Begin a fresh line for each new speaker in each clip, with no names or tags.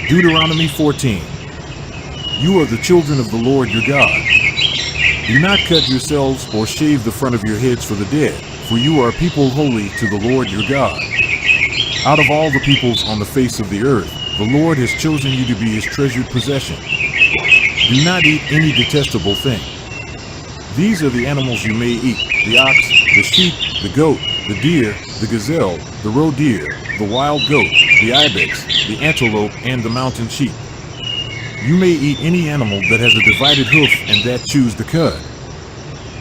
Deuteronomy 14. You are the children of the Lord your God. Do not cut yourselves or shave the front of your heads for the dead, for you are a people holy to the Lord your God. Out of all the peoples on the face of the earth, the Lord has chosen you to be his treasured possession. Do not eat any detestable thing. These are the animals you may eat: the ox, the sheep, the goat, the deer, the gazelle, the roe deer, the wild goat, the ibex, the antelope, and the mountain sheep. You may eat any animal that has a divided hoof and that chews the cud.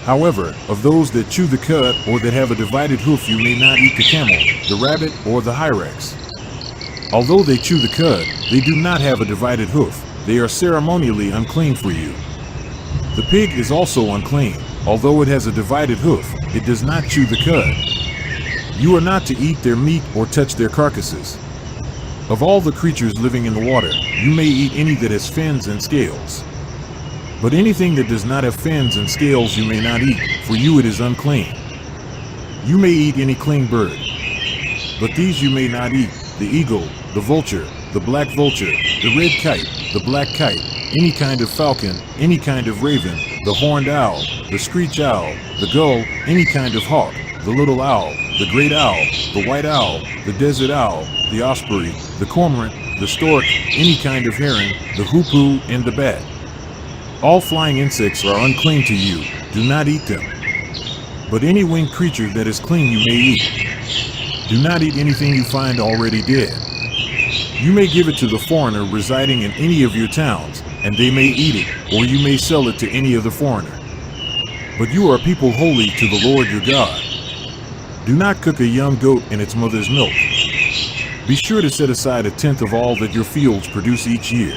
However, of those that chew the cud or that have a divided hoof, you may not eat the camel, the rabbit, or the hyrax. Although they chew the cud, they do not have a divided hoof. They are ceremonially unclean for you. The pig is also unclean. Although it has a divided hoof, it does not chew the cud. You are not to eat their meat or touch their carcasses. Of all the creatures living in the water, you may eat any that has fins and scales. But anything that does not have fins and scales you may not eat, for you it is unclean. You may eat any clean bird. But these you may not eat: the eagle, the vulture, the black vulture, the red kite, the black kite, any kind of falcon, any kind of raven, the horned owl, the screech owl, the gull, any kind of hawk, the little owl, the great owl, the white owl, the desert owl, the osprey, the cormorant, the stork, any kind of heron, the hoopoe, and the bat. All flying insects are unclean to you. Do not eat them. But any winged creature that is clean you may eat. Do not eat anything you find already dead. You may give it to the foreigner residing in any of your towns, and they may eat it, or you may sell it to any other foreigner. But you are a people holy to the Lord your God. Do not cook a young goat in its mother's milk. Be sure to set aside 1/10 of all that your fields produce each year.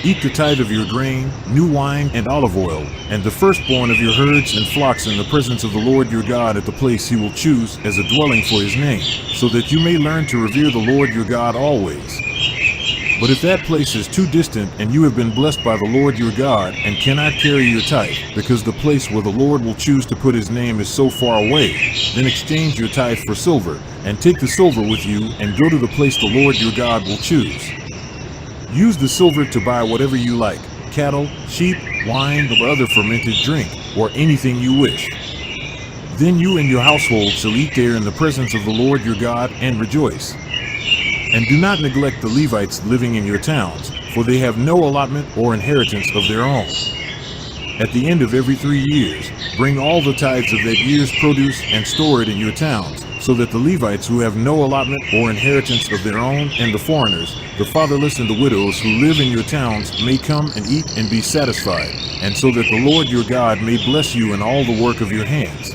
Eat the tithe of your grain, new wine, and olive oil, and the firstborn of your herds and flocks in the presence of the Lord your God at the place he will choose as a dwelling for his name, so that you may learn to revere the Lord your God always. But if that place is too distant and you have been blessed by the Lord your God and cannot carry your tithe, because the place where the Lord will choose to put his name is so far away, then exchange your tithe for silver, and take the silver with you and go to the place the Lord your God will choose. Use the silver to buy whatever you like: cattle, sheep, wine, or other fermented drink, or anything you wish. Then you and your household shall eat there in the presence of the Lord your God and rejoice. And do not neglect the Levites living in your towns, for they have no allotment or inheritance of their own. At the end of every 3 years, bring all the tithes of that year's produce and store it in your towns, so that the Levites who have no allotment or inheritance of their own, and the foreigners, the fatherless, and the widows who live in your towns may come and eat and be satisfied, and so that the Lord your God may bless you in all the work of your hands.